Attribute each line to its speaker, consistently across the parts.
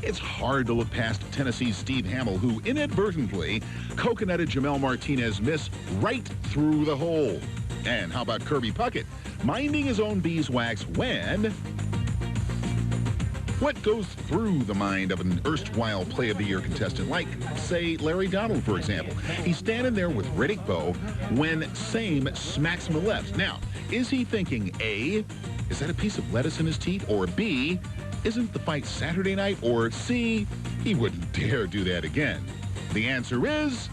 Speaker 1: It's hard to look past Tennessee's Steve Hamill, who inadvertently coconutted Jamel Martinez miss right through the hole. And how about Kirby Puckett minding his own beeswax when... What goes through the mind of an erstwhile Play of the Year contestant like, say, Larry Donald, for example? He's standing there with Riddick Bowe when Same smacks him a left. Now, is he thinking, A, is that a piece of lettuce in his teeth? Or B, isn't the fight Saturday night? Or C, he wouldn't dare do that again? The answer is...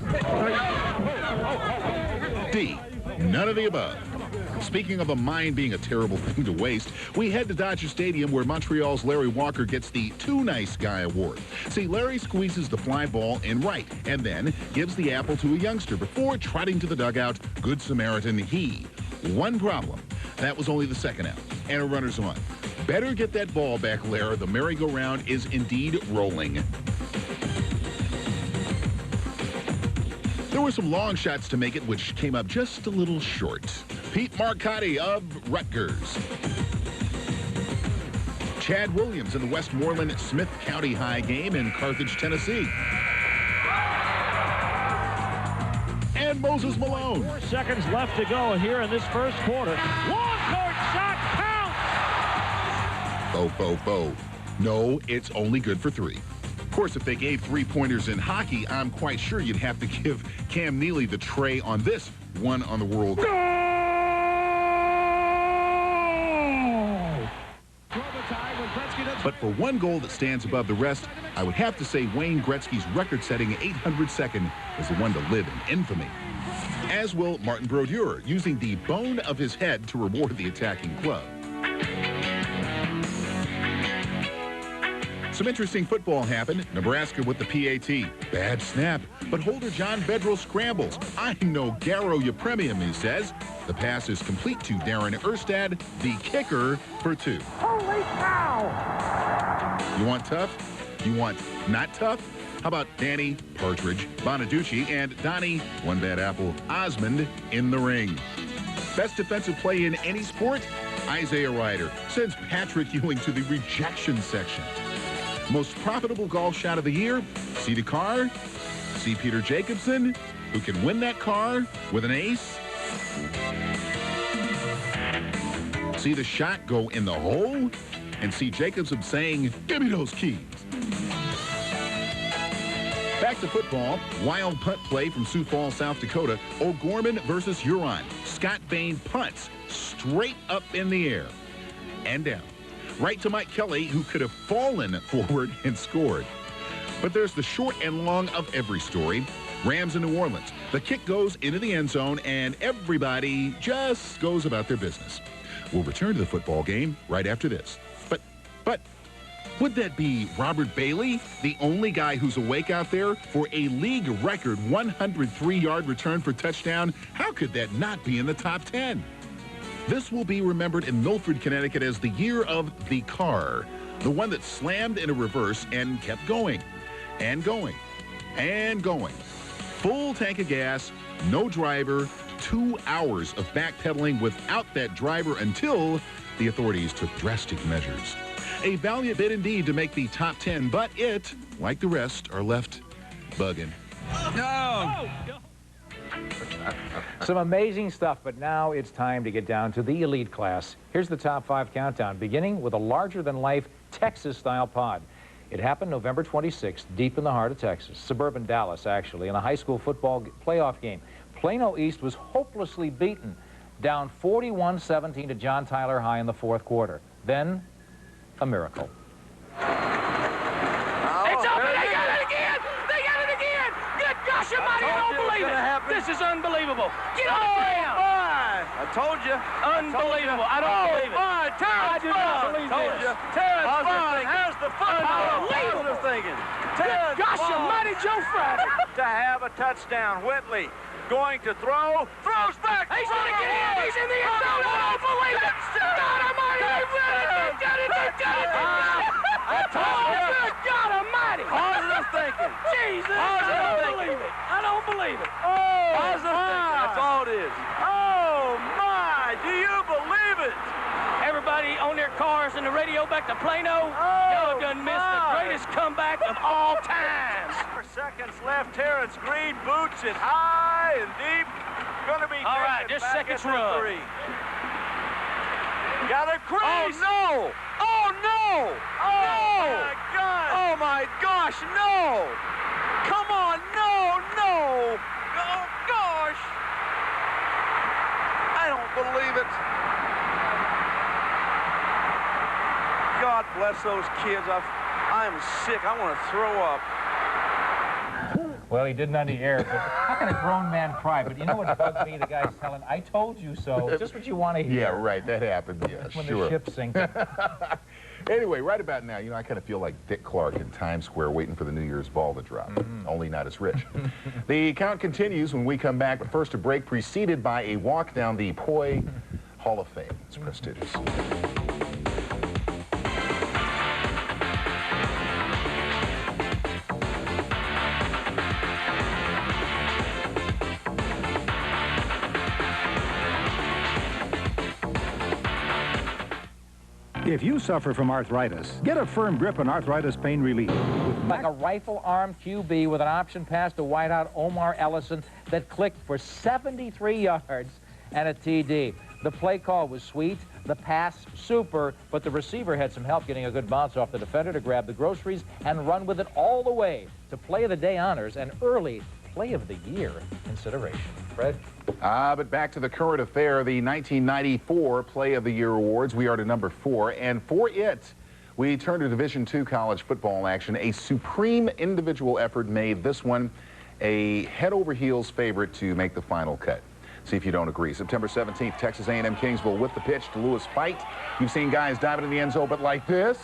Speaker 1: D, none of the above. Speaking of a mind being a terrible thing to waste, we head to Dodger Stadium where Montreal's Larry Walker gets the Too Nice Guy Award. See, Larry squeezes the fly ball in right and then gives the apple to a youngster before trotting to the dugout, Good Samaritan he. One problem, that was only the second out, and a runner's on. Better get that ball back, Larry. The merry-go-round is indeed rolling. There were some long shots to make it, which came up just a little short. Pete Marcotti of Rutgers. Chad Williams in the Westmoreland Smith County High game in Carthage, Tennessee. And Moses Malone.
Speaker 2: 4 seconds left to go here in this first quarter. Long court shot, count!
Speaker 1: Bo. No, it's only good for 3. Of course, if they gave 3-pointers in hockey, I'm quite sure you'd have to give Cam Neely the tray on this one on the World Cup. But for one goal that stands above the rest, I would have to say Wayne Gretzky's record-setting 802nd is the one to live in infamy. As will Martin Brodeur, using the bone of his head to reward the attacking club. Some interesting football happened. Nebraska with the PAT. Bad snap, but holder John Bedrell scrambles. I'm no Garo Yepremian, he says. The pass is complete to Darren Erstad, the kicker, for 2.
Speaker 2: Holy cow!
Speaker 1: You want tough? You want not tough? How about Danny Partridge Bonaducci and Donnie, one bad apple, Osmond in the ring? Best defensive play in any sport? Isaiah Ryder sends Patrick Ewing to the rejection section. Most profitable golf shot of the year? See the car? See Peter Jacobson, who can win that car with an ace? See the shot go in the hole? And see Jacobson saying, give me those keys. Back to football. Wild punt play from Sioux Falls, South Dakota. O'Gorman versus Huron. Scott Bain punts straight up in the air and down. Right to Mike Kelly, who could have fallen forward and scored. But there's the short and long of every story. Rams in New Orleans. The kick goes into the end zone, and everybody just goes about their business. We'll return to the football game right after this. But would that be Robert Bailey, the only guy who's awake out there for a league record 103-yard return for touchdown? How could that not be in the top 10? This will be remembered in Milford, Connecticut as the year of the car, the one that slammed in a reverse and kept going and going and going. Full tank of gas, no driver, 2 hours of backpedaling without that driver until the authorities took drastic measures. A valiant bid indeed to make the top 10, but it, like the rest, are left bugging.
Speaker 3: No!
Speaker 4: Some amazing stuff, but now it's time to get down to the elite class. Here's the top 5 countdown, beginning with a larger-than-life Texas-style pod. It happened November 26th, deep in the heart of Texas, suburban Dallas, actually, in a high school football playoff game. Plano East was hopelessly beaten, down 41-17 to John Tyler High in the 4th quarter. Then, a miracle.
Speaker 5: It's open! They got it again! They got it again! Good gosh almighty, I don't believe it! This is unbelievable! Get on the ground!
Speaker 3: I told you.
Speaker 5: Unbelievable! I don't believe it!
Speaker 3: Terrence Bond! Told you. Terrence Bond has the football. Positive thinking.
Speaker 5: Good gosh almighty, Joe Friday!
Speaker 3: To have a touchdown. Whitley going to throw. Throws back.
Speaker 5: He's going to get in! He's in the end zone! I don't believe it! God almighty! They've done it! They've done it! They've done it!
Speaker 3: I told you.
Speaker 5: Good God almighty!
Speaker 3: Positive thinking.
Speaker 5: Jesus! I don't believe it! I don't believe it!
Speaker 3: Oh, positive thinking. That's all it is. Oh, my. Do you believe it?
Speaker 5: Everybody on their cars and the radio back to Plano. Y'all done missed the greatest comeback of all time.
Speaker 3: 4 seconds left. Terrence Green boots it high and deep. Gonna be
Speaker 5: All right,
Speaker 3: taken
Speaker 5: just
Speaker 3: back
Speaker 5: seconds
Speaker 3: at the
Speaker 5: run.
Speaker 3: 3. Got a crease.
Speaker 5: Oh, no! Oh, no!
Speaker 3: Oh,
Speaker 5: No!
Speaker 3: my God.
Speaker 5: Oh, my gosh, no! Come on, no, no! Oh, gosh!
Speaker 3: I don't believe it. God bless those kids. I'm sick. I want to throw up.
Speaker 4: Well, he didn't on the air, but how can a grown man cry? But you know what bugs me? The guy's telling, I told you so. Just what you want to hear.
Speaker 1: Yeah, right. That happened. Yeah,
Speaker 4: When
Speaker 1: sure.
Speaker 4: the ship's sinking.
Speaker 1: Anyway, right about now, I kind of feel like Dick Clark in Times Square waiting for the New Year's ball to drop. Only not as rich. The count continues when we come back, but first a break preceded by a walk down the Poi Hall of Fame. It's prestigious.
Speaker 6: If you suffer from arthritis, get a firm grip on arthritis pain relief.
Speaker 4: Like a rifle-armed QB with an option pass to wideout Omar Ellison that clicked for 73 yards and a TD. The play call was sweet, the pass super, but the receiver had some help getting a good bounce off the defender to grab the groceries and run with it all the way to Play of the Day honors and early Play of the Year consideration. Fred?
Speaker 1: But back to the current affair, the 1994 Play of the Year Awards. We are to number 4, and for it, we turn to Division II college football action. A supreme individual effort made this one a head-over-heels favorite to make the final cut. See if you don't agree. September 17th, Texas A&M Kingsville with the pitch to Lewis Fight. You've seen guys diving in the end zone, but like this?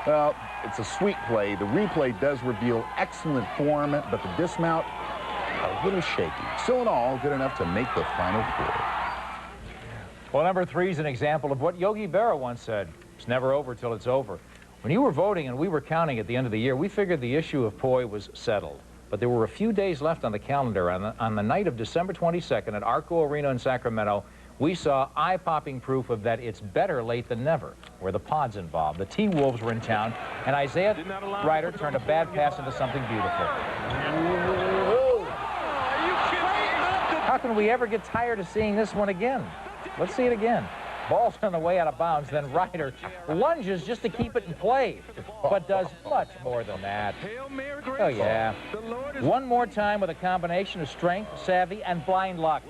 Speaker 1: Well, it's a sweet play. The replay does reveal excellent form, but the dismount, a little shaky. Still in all, good enough to make the Final Four.
Speaker 4: Well, number 3 is an example of what Yogi Berra once said. It's never over till it's over. When you were voting and we were counting at the end of the year, we figured the issue of Poi was settled. But there were a few days left on the calendar. On the night of December 22nd at Arco Arena in Sacramento, we saw eye-popping proof of that it's better late than never, where the Pod's involved. The T-Wolves were in town, and Isaiah Ryder turned a bad pass into something beautiful. How can we ever get tired of seeing this one again? Let's see it again. Ball's on the way out of bounds, then Ryder lunges just to keep it in play, but does much more than that. Oh, yeah. One more time with a combination of strength, savvy, and blind luck.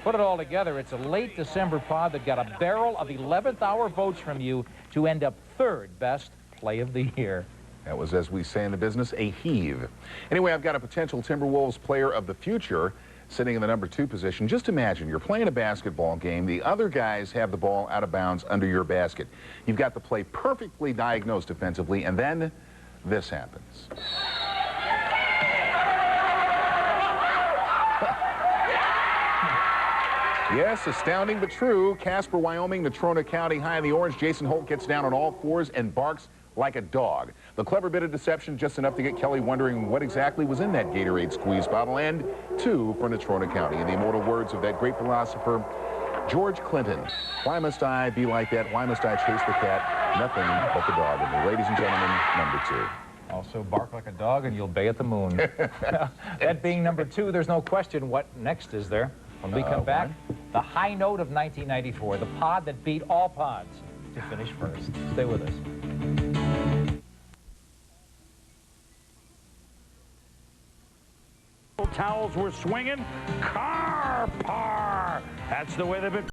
Speaker 4: Put it all together, it's a late December pod that got a barrel of 11th hour votes from you to end up 3rd best Play of the Year.
Speaker 1: That was, as we say in the business, a heave. Anyway, I've got a potential Timberwolves player of the future sitting in the number 2 position. Just imagine you're playing a basketball game. The other guys have the ball out of bounds under your basket. You've got the play perfectly diagnosed defensively, and then this happens. Yes, astounding but true. Casper, Wyoming, Natrona County, high in the orange. Jason Holt gets down on all fours and barks like a dog. The clever bit of deception, just enough to get Kelly wondering what exactly was in that Gatorade squeeze bottle. And 2 for Natrona County. In the immortal words of that great philosopher, George Clinton, why must I be like that? Why must I chase the cat? Nothing but the dog. And ladies and gentlemen, number 2.
Speaker 4: Also bark like a dog and you'll bay at the moon. That being number 2, there's no question what next is there. When we come back, the high note of 1994, the pod that beat all pods to finish first. Stay with us.
Speaker 2: Towels were swinging. Car par. That's the way they've been.